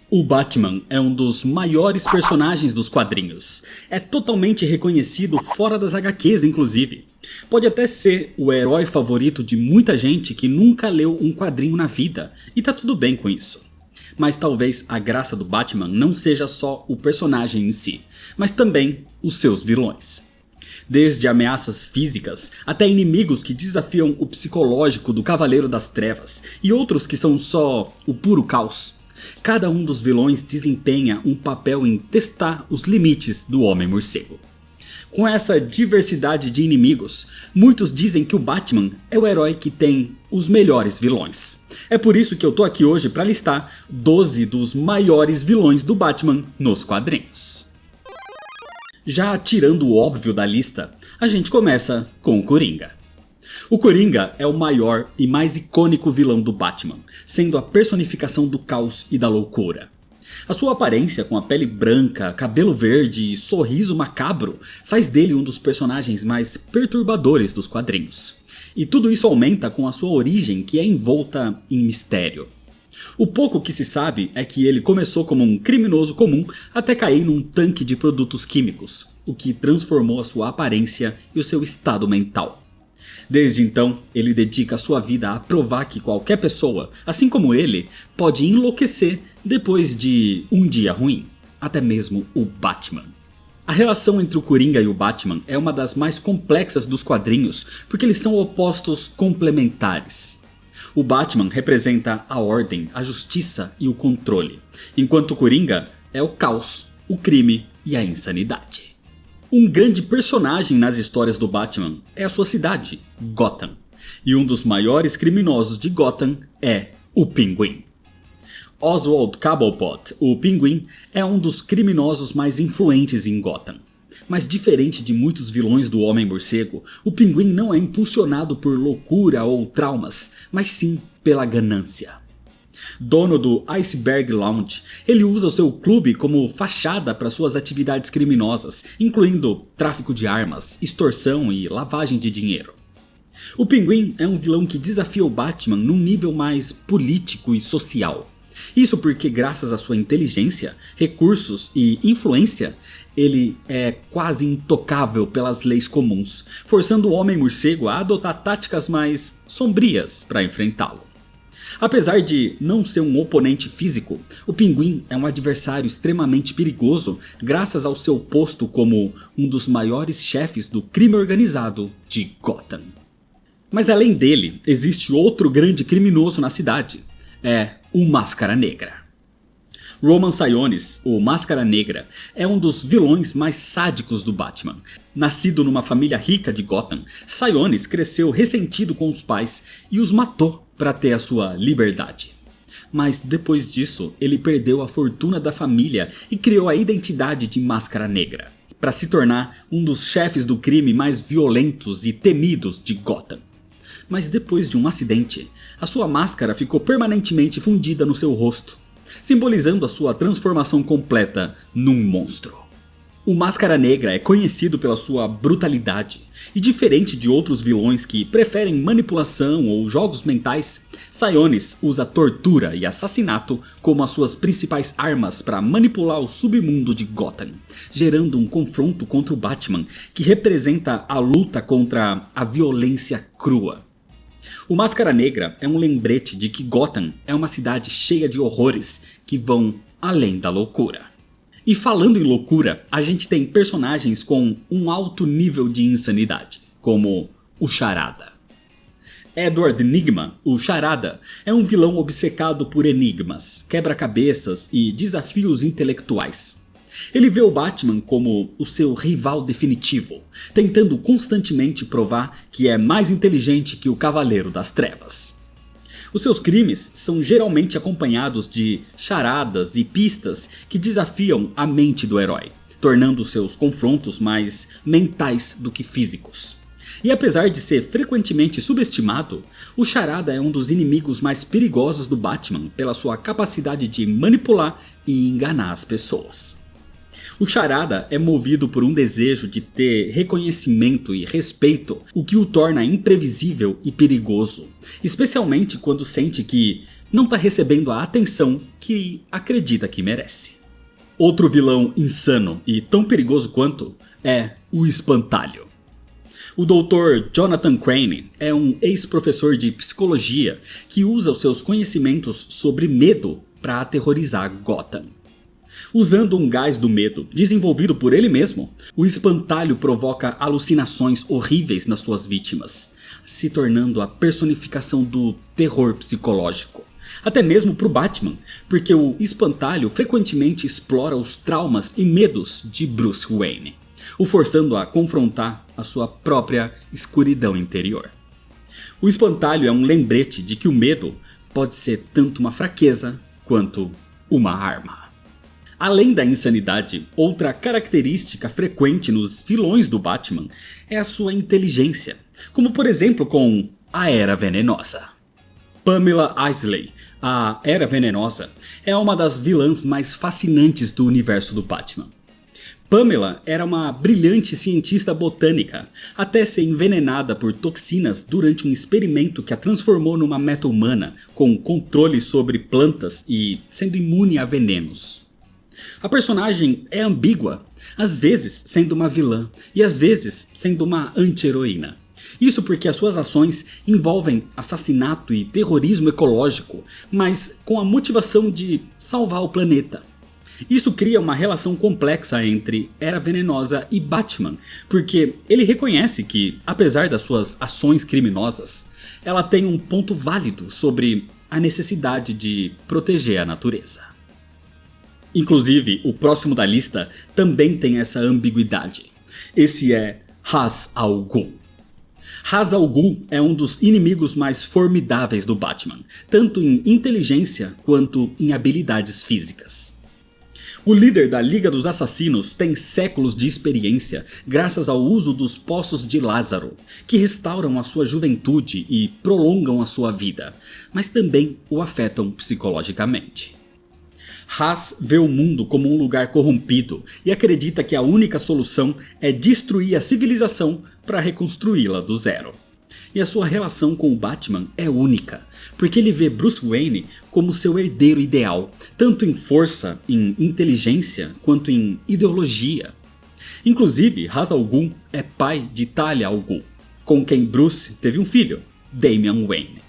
O Batman é um dos maiores personagens dos quadrinhos. É totalmente reconhecido fora das HQs, inclusive. Pode até ser o herói favorito de muita gente que nunca leu um quadrinho na vida, e tá tudo bem com isso. Mas talvez a graça do Batman não seja só o personagem em si, mas também os seus vilões. Desde ameaças físicas até inimigos que desafiam o psicológico do Cavaleiro das Trevas e outros que são só o puro caos. Cada um dos vilões desempenha um papel em testar os limites do Homem-Morcego. Com essa diversidade de inimigos, muitos dizem que o Batman é o herói que tem os melhores vilões. É por isso que eu tô aqui hoje para listar 12 dos maiores vilões do Batman nos quadrinhos. Já tirando o óbvio da lista, a gente começa com o Coringa. O Coringa é o maior e mais icônico vilão do Batman, sendo a personificação do caos e da loucura. A sua aparência com a pele branca, cabelo verde e sorriso macabro faz dele um dos personagens mais perturbadores dos quadrinhos. E tudo isso aumenta com a sua origem, que é envolta em mistério. O pouco que se sabe é que ele começou como um criminoso comum até cair num tanque de produtos químicos, o que transformou a sua aparência e o seu estado mental. Desde então, ele dedica sua vida a provar que qualquer pessoa, assim como ele, pode enlouquecer depois de um dia ruim, até mesmo o Batman. A relação entre o Coringa e o Batman é uma das mais complexas dos quadrinhos porque eles são opostos complementares. O Batman representa a ordem, a justiça e o controle, enquanto o Coringa é o caos, o crime e a insanidade. Um grande personagem nas histórias do Batman é a sua cidade, Gotham, e um dos maiores criminosos de Gotham é o Pinguim. Oswald Cobblepot, o Pinguim, é um dos criminosos mais influentes em Gotham. Mas diferente de muitos vilões do Homem-Morcego, o Pinguim não é impulsionado por loucura ou traumas, mas sim pela ganância. Dono do Iceberg Lounge, ele usa o seu clube como fachada para suas atividades criminosas, incluindo tráfico de armas, extorsão e lavagem de dinheiro. O Pinguim é um vilão que desafia o Batman num nível mais político e social. Isso porque, graças à sua inteligência, recursos e influência, ele é quase intocável pelas leis comuns, forçando o Homem-Morcego a adotar táticas mais sombrias para enfrentá-lo. Apesar de não ser um oponente físico, o Pinguim é um adversário extremamente perigoso graças ao seu posto como um dos maiores chefes do crime organizado de Gotham. Mas além dele, existe outro grande criminoso na cidade. É o Máscara Negra. Roman Sionis, o Máscara Negra, é um dos vilões mais sádicos do Batman. Nascido numa família rica de Gotham, Sionis cresceu ressentido com os pais e os matou para ter a sua liberdade. Mas depois disso, ele perdeu a fortuna da família e criou a identidade de Máscara Negra, para se tornar um dos chefes do crime mais violentos e temidos de Gotham. Mas depois de um acidente, a sua máscara ficou permanentemente fundida no seu rosto, simbolizando a sua transformação completa num monstro. O Máscara Negra é conhecido pela sua brutalidade, e diferente de outros vilões que preferem manipulação ou jogos mentais, Sionis usa tortura e assassinato como as suas principais armas para manipular o submundo de Gotham, gerando um confronto contra o Batman que representa a luta contra a violência crua. O Máscara Negra é um lembrete de que Gotham é uma cidade cheia de horrores que vão além da loucura. E falando em loucura, a gente tem personagens com um alto nível de insanidade, como o Charada. Edward Nygma, o Charada, é um vilão obcecado por enigmas, quebra-cabeças e desafios intelectuais. Ele vê o Batman como o seu rival definitivo, tentando constantemente provar que é mais inteligente que o Cavaleiro das Trevas. Os seus crimes são geralmente acompanhados de charadas e pistas que desafiam a mente do herói, tornando seus confrontos mais mentais do que físicos. E apesar de ser frequentemente subestimado, o Charada é um dos inimigos mais perigosos do Batman pela sua capacidade de manipular e enganar as pessoas. O Charada é movido por um desejo de ter reconhecimento e respeito, o que o torna imprevisível e perigoso, especialmente quando sente que não tá recebendo a atenção que acredita que merece. Outro vilão insano e tão perigoso quanto é o Espantalho. O Dr. Jonathan Crane é um ex-professor de psicologia que usa os seus conhecimentos sobre medo para aterrorizar Gotham. Usando um gás do medo desenvolvido por ele mesmo, o Espantalho provoca alucinações horríveis nas suas vítimas, se tornando a personificação do terror psicológico. Até mesmo para o Batman, porque o Espantalho frequentemente explora os traumas e medos de Bruce Wayne, o forçando a confrontar a sua própria escuridão interior. O Espantalho é um lembrete de que o medo pode ser tanto uma fraqueza quanto uma arma. Além da insanidade, outra característica frequente nos vilões do Batman é a sua inteligência, como por exemplo com a Era Venenosa. Pamela Isley, a Era Venenosa, é uma das vilãs mais fascinantes do universo do Batman. Pamela era uma brilhante cientista botânica, até ser envenenada por toxinas durante um experimento que a transformou numa meta-humana com controle sobre plantas e sendo imune a venenos. A personagem é ambígua, às vezes sendo uma vilã e às vezes sendo uma anti-heroína. Isso porque as suas ações envolvem assassinato e terrorismo ecológico, mas com a motivação de salvar o planeta. Isso cria uma relação complexa entre Era Venenosa e Batman, porque ele reconhece que, apesar das suas ações criminosas, ela tem um ponto válido sobre a necessidade de proteger a natureza. Inclusive, o próximo da lista também tem essa ambiguidade. Esse é Ra's al Ghul. Ra's al Ghul é um dos inimigos mais formidáveis do Batman, tanto em inteligência quanto em habilidades físicas. O líder da Liga dos Assassinos tem séculos de experiência graças ao uso dos Poços de Lázaro, que restauram a sua juventude e prolongam a sua vida, mas também o afetam psicologicamente. Ra's vê o mundo como um lugar corrompido e acredita que a única solução é destruir a civilização para reconstruí-la do zero. E a sua relação com o Batman é única, porque ele vê Bruce Wayne como seu herdeiro ideal, tanto em força, em inteligência, quanto em ideologia. Inclusive, Ra's al Ghul é pai de Talia al Ghul, com quem Bruce teve um filho, Damian Wayne.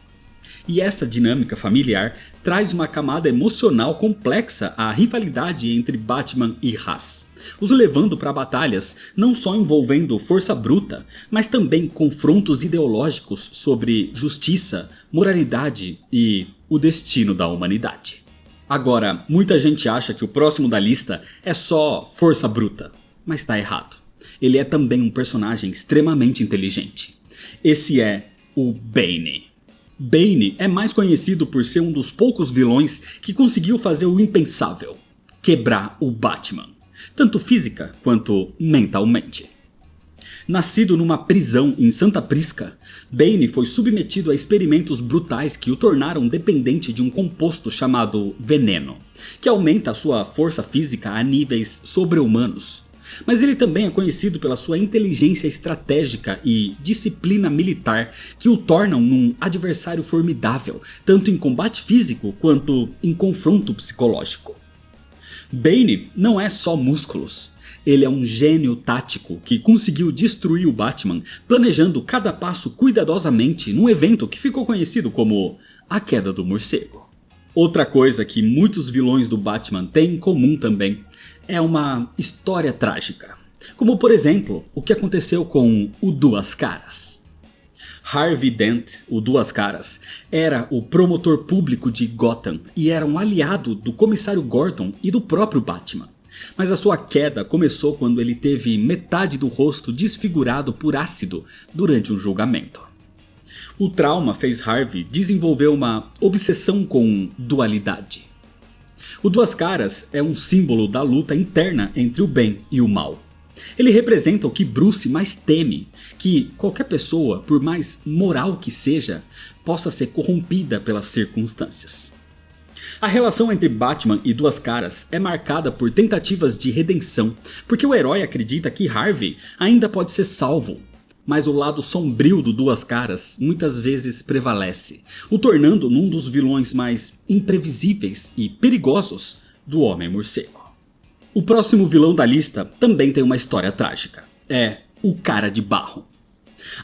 E essa dinâmica familiar traz uma camada emocional complexa à rivalidade entre Batman e Ra's, os levando para batalhas não só envolvendo força bruta, mas também confrontos ideológicos sobre justiça, moralidade e o destino da humanidade. Agora, muita gente acha que o próximo da lista é só força bruta, mas está errado. Ele é também um personagem extremamente inteligente. Esse é o Bane. Bane é mais conhecido por ser um dos poucos vilões que conseguiu fazer o impensável: quebrar o Batman, tanto física quanto mentalmente. Nascido numa prisão em Santa Prisca, Bane foi submetido a experimentos brutais que o tornaram dependente de um composto chamado veneno, que aumenta a sua força física a níveis sobre-humanos. Mas ele também é conhecido pela sua inteligência estratégica e disciplina militar que o tornam um adversário formidável, tanto em combate físico quanto em confronto psicológico. Bane não é só músculos. Ele é um gênio tático que conseguiu destruir o Batman planejando cada passo cuidadosamente num evento que ficou conhecido como a Queda do Morcego. Outra coisa que muitos vilões do Batman têm em comum também é uma história trágica, como por exemplo o que aconteceu com o Duas Caras. Harvey Dent, o Duas Caras, era o promotor público de Gotham e era um aliado do comissário Gordon e do próprio Batman. Mas a sua queda começou quando ele teve metade do rosto desfigurado por ácido durante um julgamento. O trauma fez Harvey desenvolver uma obsessão com dualidade. O Duas Caras é um símbolo da luta interna entre o bem e o mal. Ele representa o que Bruce mais teme, que qualquer pessoa, por mais moral que seja, possa ser corrompida pelas circunstâncias. A relação entre Batman e Duas Caras é marcada por tentativas de redenção, porque o herói acredita que Harvey ainda pode ser salvo. mas o lado sombrio do Duas Caras muitas vezes prevalece, o tornando num dos vilões mais imprevisíveis e perigosos do Homem-Morcego. O próximo vilão da lista também tem uma história trágica. É o Cara de Barro.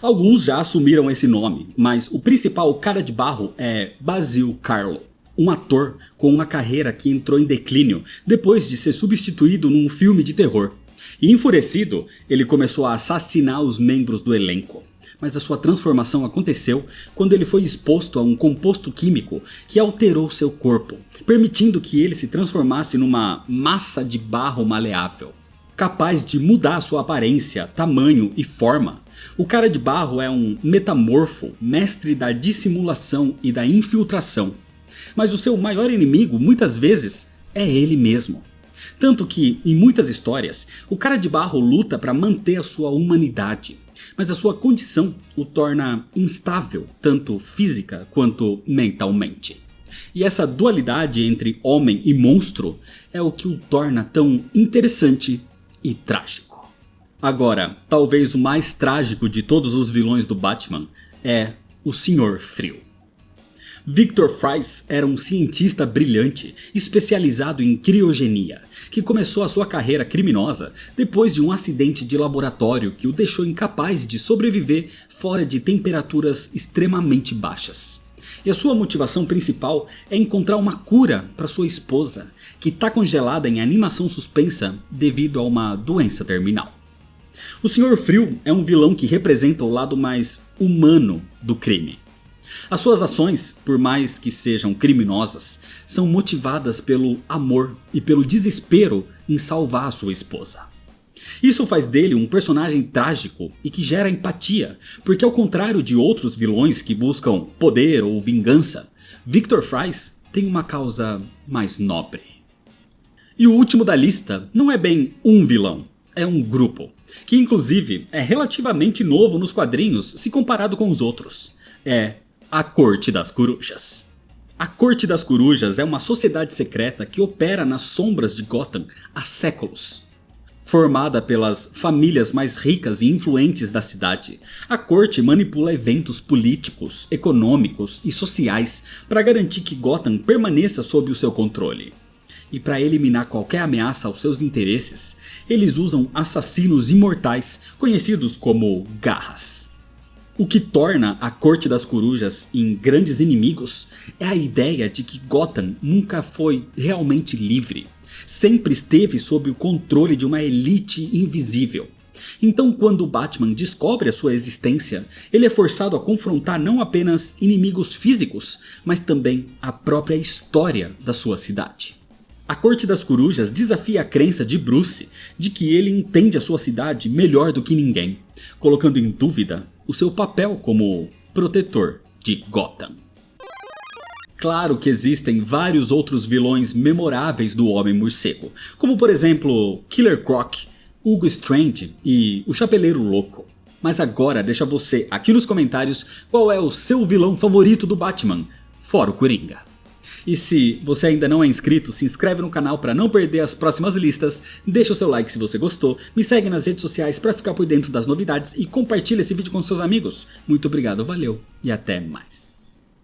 Alguns já assumiram esse nome, mas o principal Cara de Barro é Basil Karlo, um ator com uma carreira que entrou em declínio depois de ser substituído num filme de terror. E enfurecido, ele começou a assassinar os membros do elenco. Mas a sua transformação aconteceu quando ele foi exposto a um composto químico que alterou seu corpo, permitindo que ele se transformasse numa massa de barro maleável, capaz de mudar sua aparência, tamanho e forma. O Cara de Barro é um metamorfo, mestre da dissimulação e da infiltração. Mas o seu maior inimigo, muitas vezes, é ele mesmo. Tanto que, em muitas histórias, o Cara de Barro luta para manter a sua humanidade, mas a sua condição o torna instável, tanto física quanto mentalmente. E essa dualidade entre homem e monstro é o que o torna tão interessante e trágico. Agora, talvez o mais trágico de todos os vilões do Batman é o Senhor Frio. Victor Fries era um cientista brilhante, especializado em criogenia, que começou a sua carreira criminosa depois de um acidente de laboratório que o deixou incapaz de sobreviver fora de temperaturas extremamente baixas. E a sua motivação principal é encontrar uma cura para sua esposa, que está congelada em animação suspensa devido a uma doença terminal. O Senhor Frio é um vilão que representa o lado mais humano do crime. As suas ações, por mais que sejam criminosas, são motivadas pelo amor e pelo desespero em salvar a sua esposa. Isso faz dele um personagem trágico e que gera empatia, porque ao contrário de outros vilões que buscam poder ou vingança, Victor Fries tem uma causa mais nobre. E o último da lista não é bem um vilão, é um grupo, que inclusive é relativamente novo nos quadrinhos se comparado com os outros. É a Corte das Corujas. A Corte das Corujas é uma sociedade secreta que opera nas sombras de Gotham há séculos. Formada pelas famílias mais ricas e influentes da cidade, a corte manipula eventos políticos, econômicos e sociais para garantir que Gotham permaneça sob o seu controle. E para eliminar qualquer ameaça aos seus interesses, eles usam assassinos imortais conhecidos como Garras. O que torna a Corte das Corujas em grandes inimigos é a ideia de que Gotham nunca foi realmente livre. Sempre esteve sob o controle de uma elite invisível. Então, quando o Batman descobre a sua existência, ele é forçado a confrontar não apenas inimigos físicos, mas também a própria história da sua cidade. A Corte das Corujas desafia a crença de Bruce de que ele entende a sua cidade melhor do que ninguém, colocando em dúvida o seu papel como protetor de Gotham. Claro que existem vários outros vilões memoráveis do Homem-Morcego, como por exemplo Killer Croc, Hugo Strange e o Chapeleiro Louco. Mas agora deixa você aqui nos comentários qual é o seu vilão favorito do Batman, fora o Coringa. E se você ainda não é inscrito, se inscreve no canal para não perder as próximas listas, deixa o seu like se você gostou, me segue nas redes sociais para ficar por dentro das novidades e compartilha esse vídeo com seus amigos. Muito obrigado, valeu e até mais.